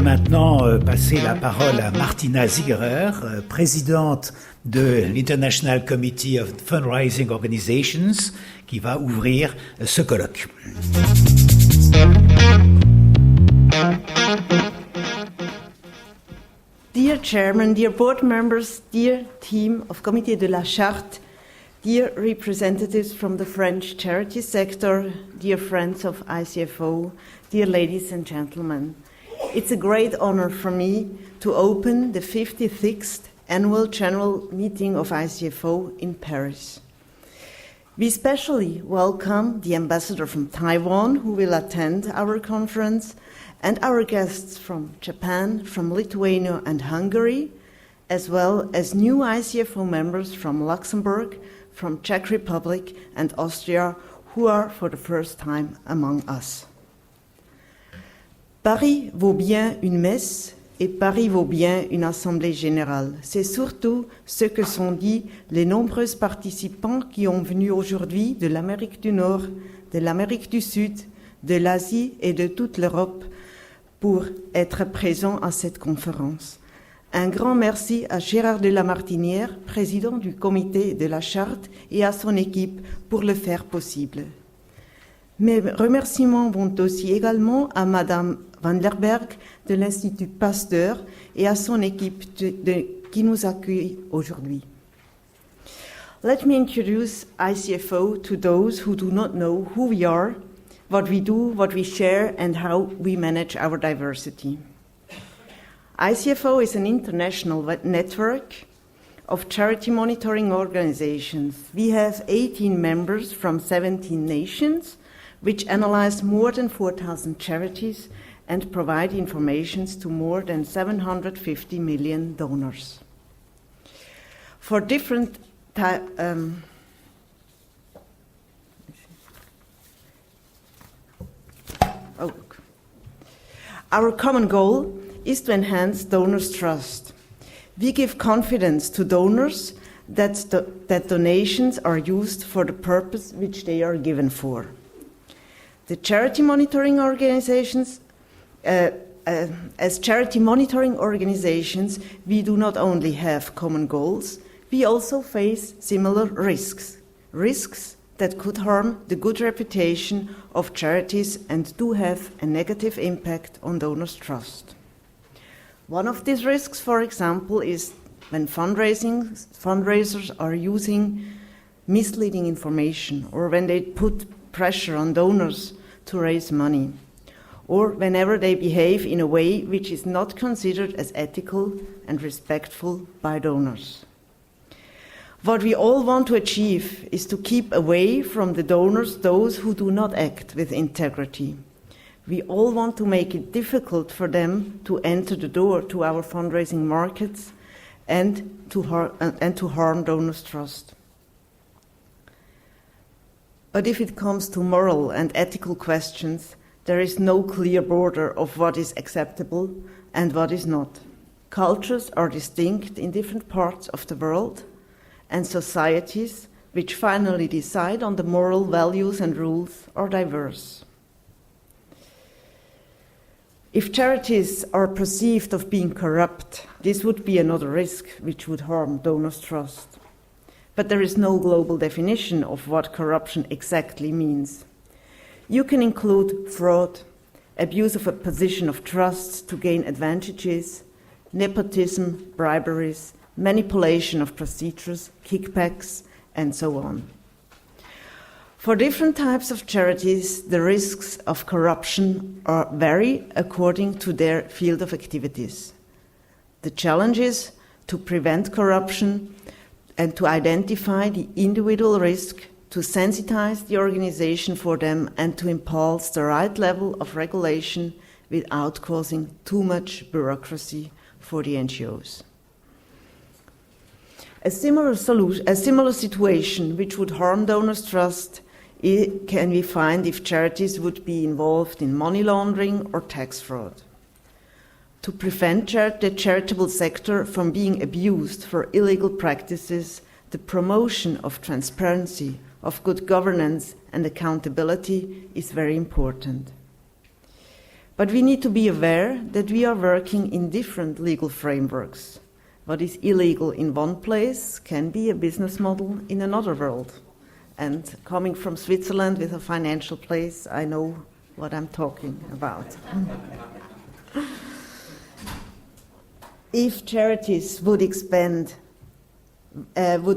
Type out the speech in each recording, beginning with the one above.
voudrais maintenant passer la parole à Martina Ziegerer, présidente de l'International Committee of Fundraising Organizations, qui va ouvrir ce colloque. Dear Chairman, dear board members, dear team of Comité de la Charte, dear representatives from the French charity sector, dear friends of ICFO, dear ladies and gentlemen, it's a great honor for me to open the 56th Annual General Meeting of ICFO in Paris. We especially welcome the ambassador from Taiwan, who will attend our conference, and our guests from Japan, from Lithuania and Hungary, as well as new ICFO members from Luxembourg, from Czech Republic and Austria, who are for the first time among us. Paris vaut bien une messe et Paris vaut bien une assemblée générale. C'est surtout ce que sont dit les nombreux participants qui ont venu aujourd'hui de l'Amérique du Nord, de l'Amérique du Sud, de l'Asie et de toute l'Europe pour être présents à cette conférence. Un grand merci à Gérard de la Martinière, président du comité de la Charte, et à son équipe pour le faire possible. Mes remerciements vont aussi également à Madame Van der Berg de l'Institut Pasteur et à son équipe qui nous accueille aujourd'hui. Let me introduce ICFO to those who do not know who we are, what we do, what we share, and how we manage our diversity. ICFO is an international network of charity monitoring organizations. We have 18 members from 17 nations, which analyze more than 4,000 charities and provide information to more than 750 million donors. For different Our common goal is to enhance donors' trust. We give confidence to donors that donations are used for the purpose which they are given for. The charity monitoring organizations, as charity monitoring organizations, we do not only have common goals, we also face similar risks that could harm the good reputation of charities and do have a negative impact on donors' trust. One of these risks, for example, is when fundraisers are using misleading information, or when they put pressure on donors to raise money, or whenever they behave in a way which is not considered as ethical and respectful by donors. What we all want to achieve is to keep away from the donors those who do not act with integrity. We all want to make it difficult for them to enter the door to our fundraising markets and to harm donors' trust. But if it comes to moral and ethical questions, there is no clear border of what is acceptable and what is not. Cultures are distinct in different parts of the world, and societies which finally decide on the moral values and rules are diverse. If charities are perceived of being corrupt, this would be another risk which would harm donors' trust. But there is no global definition of what corruption exactly means. You can include fraud, abuse of a position of trust to gain advantages, nepotism, briberies, manipulation of procedures, kickbacks, and so on. For different types of charities, the risks of corruption vary according to their field of activities. The challenge is to prevent corruption and to identify the individual risk, to sensitize the organization for them, and to impulse the right level of regulation without causing too much bureaucracy for the NGOs. A similar situation which would harm donors' trust can we find if charities would be involved in money laundering or tax fraud. To prevent the charitable sector from being abused for illegal practices, the promotion of transparency, of good governance and accountability is very important. But we need to be aware that we are working in different legal frameworks. What is illegal in one place can be a business model in another world. And coming from Switzerland with a financial place, I know what I'm talking about. If charities would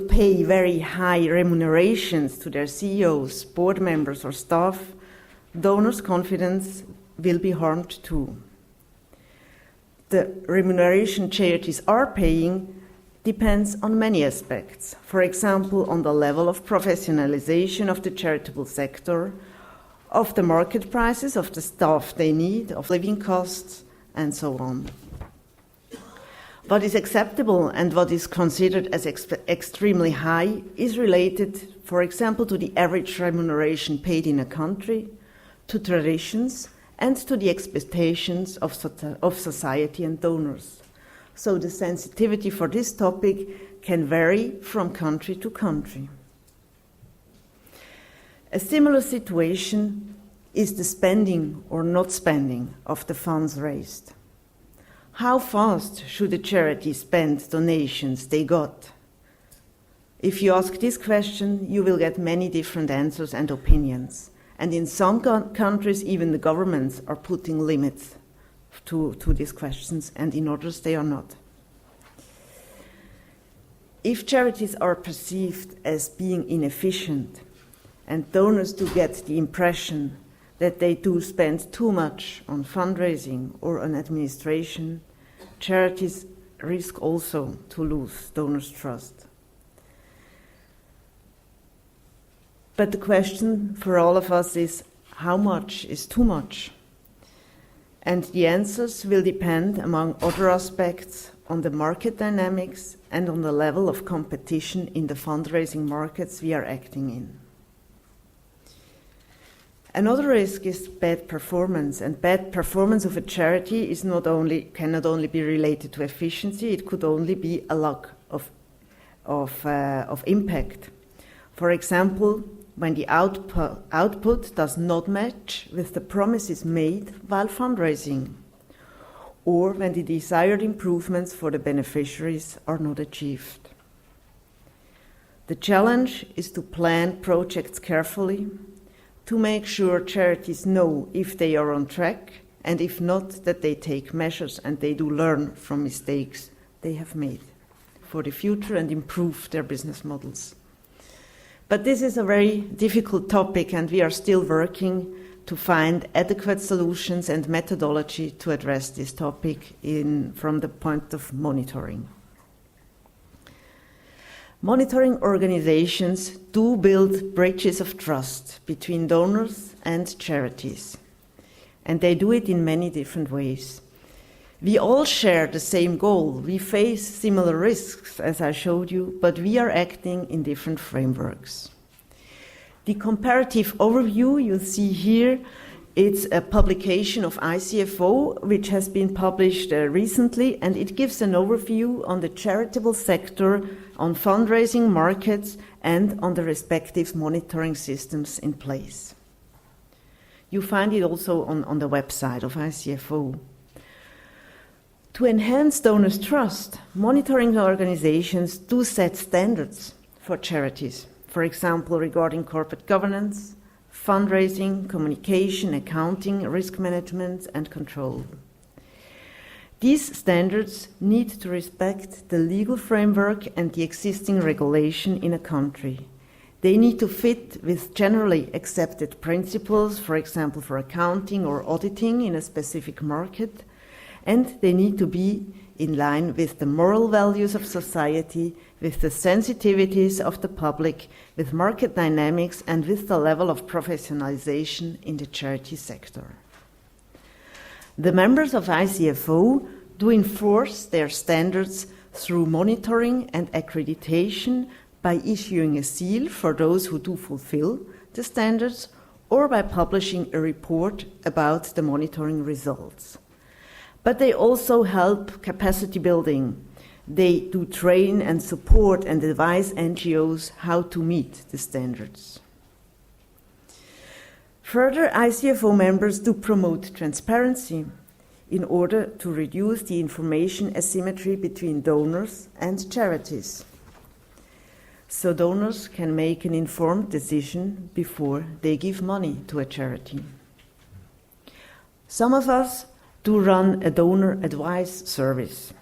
pay very high remunerations to their CEOs, board members, or staff, donors' confidence will be harmed too. The remuneration charities are paying depends on many aspects. For example, on the level of professionalization of the charitable sector, of the market prices of the staff they need, of living costs, and so on. What is acceptable and what is considered as extremely high is related, for example, to the average remuneration paid in a country, to traditions, and to the expectations of society and donors. So the sensitivity for this topic can vary from country to country. A similar situation is the spending or not spending of the funds raised. How fast should a charity spend donations they got? If you ask this question, you will get many different answers and opinions. And in some countries, even the governments are putting limits to these questions, and in others they are not. If charities are perceived as being inefficient, and donors do get the impression that they do spend too much on fundraising or on administration, charities risk also to lose donors' trust. But the question for all of us is, how much is too much? And the answers will depend, among other aspects, on the market dynamics and on the level of competition in the fundraising markets we are acting in. Another risk is bad performance, and bad performance of a charity cannot only be related to efficiency, it could only be a lack of impact. For example, when the output does not match with the promises made while fundraising, or when the desired improvements for the beneficiaries are not achieved. The challenge is to plan projects carefully, to make sure charities know if they are on track, and if not, that they take measures and they do learn from mistakes they have made for the future and improve their business models. But this is a very difficult topic, and we are still working to find adequate solutions and methodology to address this topic from the point of monitoring. Monitoring organizations do build bridges of trust between donors and charities, and they do it in many different ways. We all share the same goal. We face similar risks, as I showed you, but we are acting in different frameworks. The comparative overview you see here, it's a publication of ICFO, which has been published recently, and it gives an overview on the charitable sector, on fundraising markets, and on the respective monitoring systems in place. You find it also on the website of ICFO. To enhance donors' trust, monitoring organizations do set standards for charities, for example, regarding corporate governance, fundraising, communication, accounting, risk management, and control. These standards need to respect the legal framework and the existing regulation in a country. They need to fit with generally accepted principles, for example, for accounting or auditing in a specific market, and they need to be in line with the moral values of society, with the sensitivities of the public, with market dynamics, and with the level of professionalization in the charity sector. The members of ICFO do enforce their standards through monitoring and accreditation by issuing a seal for those who do fulfill the standards, or by publishing a report about the monitoring results. But they also help capacity building. They do train and support and advise NGOs how to meet the standards. Further, ICFO members do promote transparency in order to reduce the information asymmetry between donors and charities, so donors can make an informed decision before they give money to a charity. Some of us do run a donor advice service,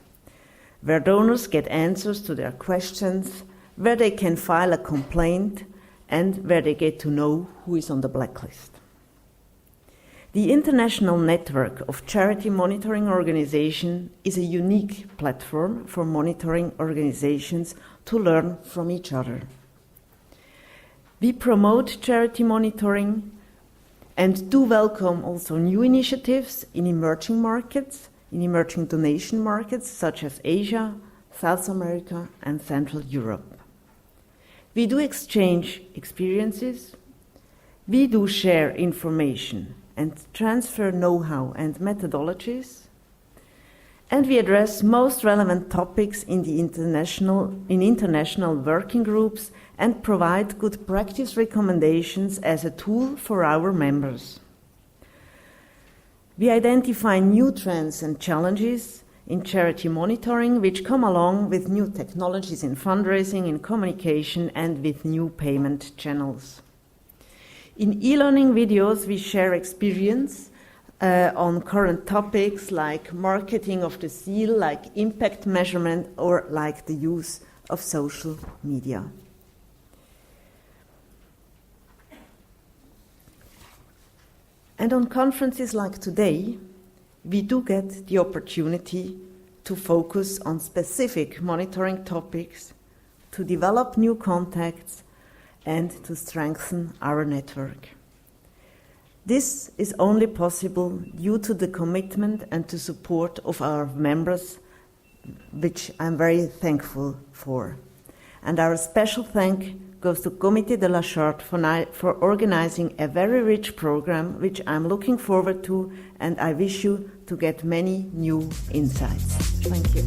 where donors get answers to their questions, where they can file a complaint, and where they get to know who is on the blacklist. The International Network of Charity Monitoring Organizations is a unique platform for monitoring organizations to learn from each other. We promote charity monitoring and do welcome also new initiatives in emerging markets, in emerging donation markets such as Asia, South America, and Central Europe. We do exchange experiences, we do share information and transfer know-how and methodologies, and we address most relevant topics in international working groups and provide good practice recommendations as a tool for our members. We identify new trends and challenges in charity monitoring which come along with new technologies in fundraising, in communication, and with new payment channels. In e-learning videos, we share experience on current topics like marketing of the seal, like impact measurement, or like the use of social media. And on conferences like today, we do get the opportunity to focus on specific monitoring topics, to develop new contacts, and to strengthen our network. This is only possible due to the commitment and the support of our members, which I'm very thankful for. And our special thank goes to Comité de la Charte for organizing a very rich program, which I'm looking forward to, and I wish you to get many new insights. Thank you.